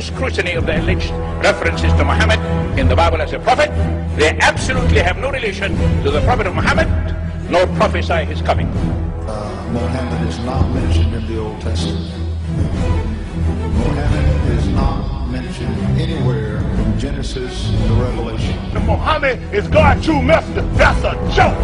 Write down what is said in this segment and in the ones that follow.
scrutiny of the alleged references to Muhammad in the Bible as a prophet, they absolutely have no relation to the Prophet of Muhammad, nor prophesy his coming. Muhammad is not mentioned in the Old Testament. Muhammad is not mentioned anywhere from Genesis to Revelation. Muhammad is God's true messenger. That's a joke.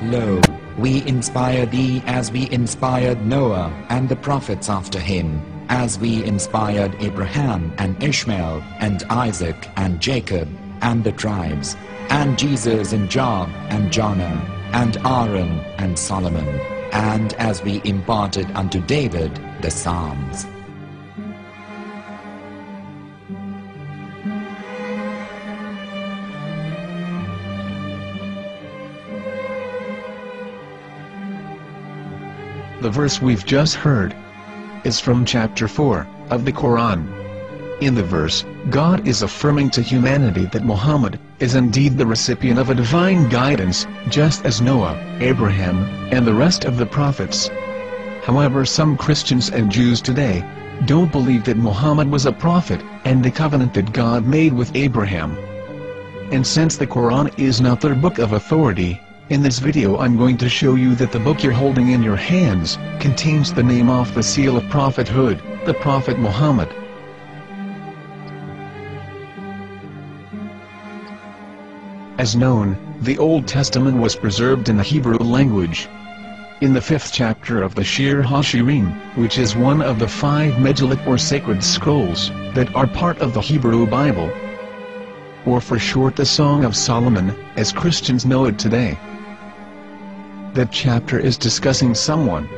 Lo, we inspire thee as we inspired Noah and the prophets after him, as we inspired Abraham and Ishmael and Isaac and Jacob and the tribes, and Jesus and Job and Jonah and Aaron and Solomon, and as we imparted unto David the Psalms. The verse we've just heard is from chapter 4 of the Quran. In the verse, God is affirming to humanity that Muhammad is indeed the recipient of a divine guidance, just as Noah, Abraham, and the rest of the prophets. However, some Christians and Jews today don't believe that Muhammad was a prophet and the covenant that God made with Abraham. And since the Quran is not their book of authority, in this video I'm going to show you that the book you're holding in your hands contains the name off the seal of prophethood, the Prophet Muhammad. As known, the Old Testament was preserved in the Hebrew language. In the 5th chapter of the Shir HaShirim, which is one of the 5 Megillat or sacred scrolls that are part of the Hebrew Bible, or for short the Song of Solomon, as Christians know it today. That chapter is discussing someone.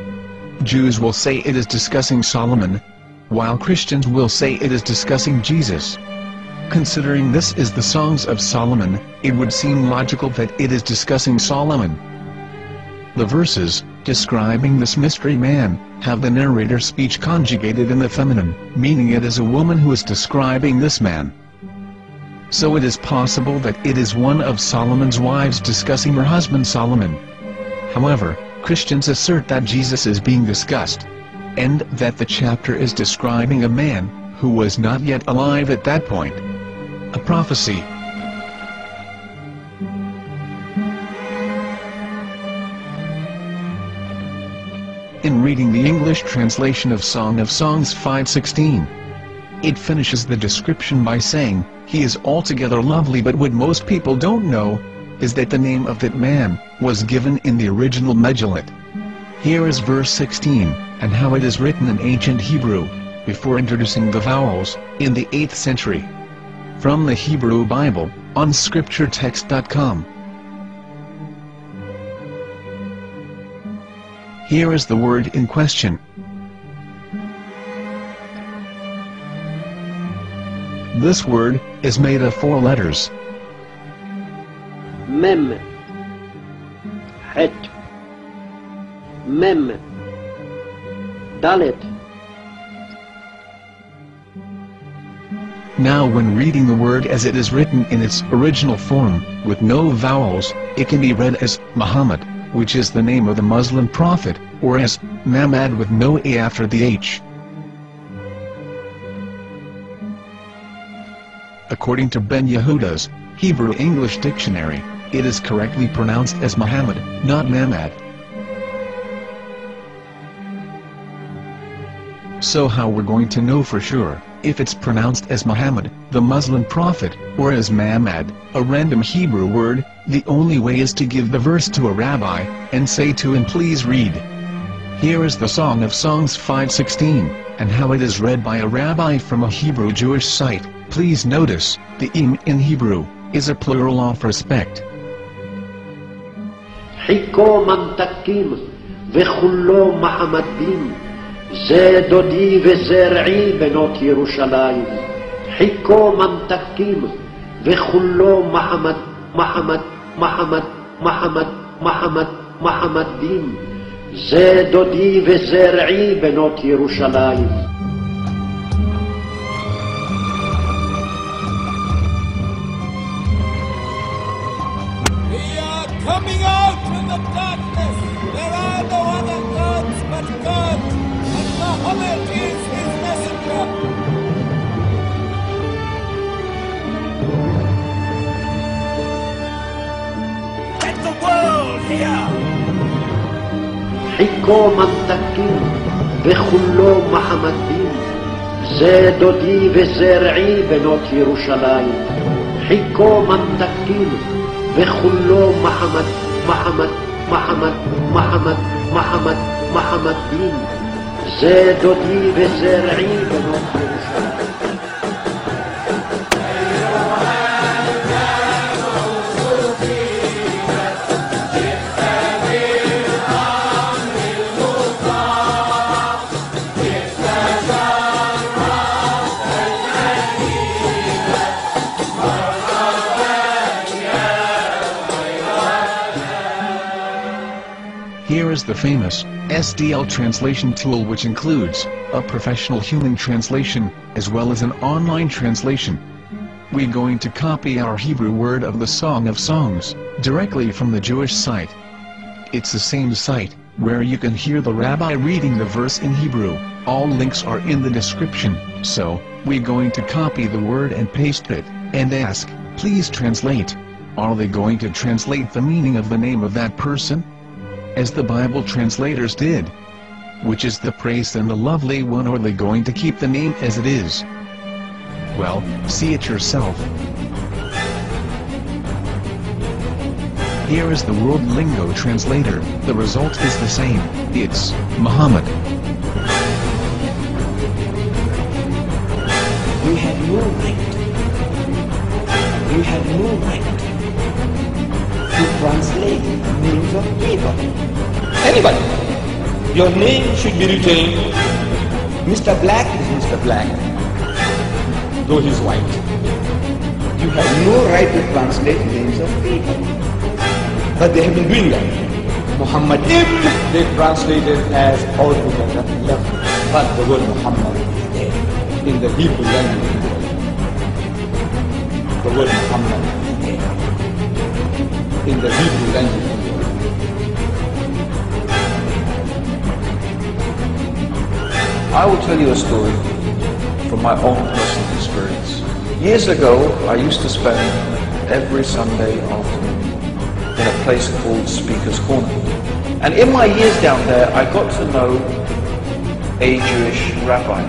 Jews will say it is discussing Solomon, while Christians will say it is discussing Jesus. Considering this is the Songs of Solomon, it would seem logical that it is discussing Solomon. The verses, describing this mystery man, have the narrator's speech conjugated in the feminine, meaning it is a woman who is describing this man. So it is possible that it is one of Solomon's wives discussing her husband Solomon. However, Christians assert that Jesus is being discussed, and that the chapter is describing a man who was not yet alive at that point. A prophecy. In reading the English translation of Song of Songs 5:16, it finishes the description by saying, "He is altogether lovely," but what most people don't know is that the name of that man was given in the original Megillat. Here is verse 16, and how it is written in ancient Hebrew, before introducing the vowels, in the 8th century. From the Hebrew Bible, on scripturetext.com. Here is the word in question. This word is made of 4 letters. Mem, Het, Mem, Dalet. Now when reading the word as it is written in its original form, with no vowels, it can be read as Muhammad, which is the name of the Muslim prophet, or as Mamad with no A after the H. According to Ben Yehuda's Hebrew English Dictionary, it is correctly pronounced as Muhammad, not Mamad. So how we're going to know for sure if it's pronounced as Muhammad, the Muslim prophet, or as Mamad, a random Hebrew word? The only way is to give the verse to a rabbi and say to him, "Please read." Here is the Song of Songs 5:16, and how it is read by a rabbi from a Hebrew Jewish site. Please notice, the im in Hebrew is a plural of respect. חיכו ממתקים וכולו מחמדים, זה דודי וזרעי בנות ירושלים. חיכו ממתקים וכולו מחמד, מחמד, מחמד, מחמד, מחמד, מחמדים. זה דודי וזרעי בנות ירושלים. Coming out from the darkness, there are no other gods but God, and Muhammad is his messenger. Let the world hear. חיכו ממתקים וכולו מחמדים, זה דודי וזרעי בנות ירושלים. חיכו ממתקים וכולו מחמד, מחמד, מחמד, מחמד, מחמד, מחמדים, זה דודי וזרעי בנות ירושלים. Here is the famous SDL translation tool, which includes a professional human translation, as well as an online translation. We're going to copy our Hebrew word of the Song of Songs, directly from the Jewish site. It's the same site, where you can hear the rabbi reading the verse in Hebrew. All links are in the description, so, we're going to copy the word and paste it, and ask, please translate. Are they going to translate the meaning of the name of that person? As the Bible translators did. Which is the praised and the lovely one, or are they going to keep the name as it is? Well, see it yourself. Here is the World Lingo translator. The result is the same. It's Muhammad. We have no right. We have no right to translate names of people. Anybody. Your name should be retained. Mr. Black is Mr. Black, though he's white. You have no right to translate names of people. But they have been doing that. Muhammad ibn, they translated as altogether left. But the word Muhammad is there in the Hebrew language. The word Muhammad is there in the Hebrew language. I will tell you a story from my own personal experience. Years ago, I used to spend every Sunday afternoon in a place called Speaker's Corner. And in my years down there, I got to know a Jewish rabbi.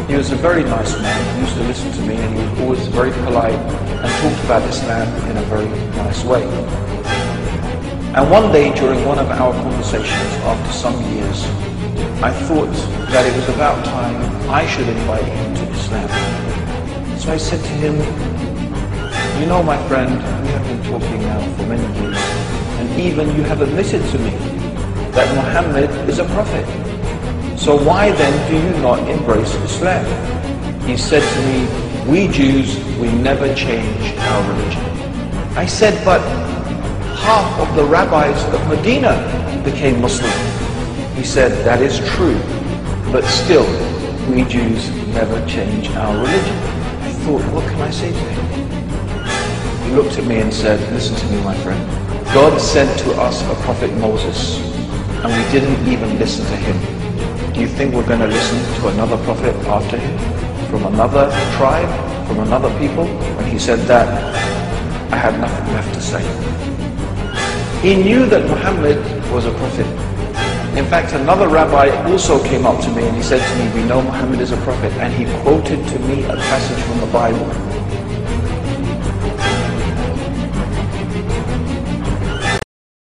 He was a very nice man. He used to listen to me, and he was always very polite and talked about Islam in a very nice way. And one day during one of our conversations after some years, I thought that it was about time I should invite him to Islam. So I said to him, you know, my friend, we have been talking now for many years, and even you have admitted to me that Muhammad is a prophet. So why then do you not embrace Islam? He said to me, we Jews, we never change our religion. I said, but half of the rabbis of Medina became Muslim. He said, that is true, but still, we Jews never change our religion. I thought, what can I say to him? He looked at me and said, listen to me, my friend. God sent to us a prophet Moses, and we didn't even listen to him. Do you think we're going to listen to another prophet after him? From another tribe? From another people? When he said that, I had nothing left to say. He knew that Muhammad was a prophet. In fact, another rabbi also came up to me and he said to me, we know Muhammad is a prophet, and he quoted to me a passage from the Bible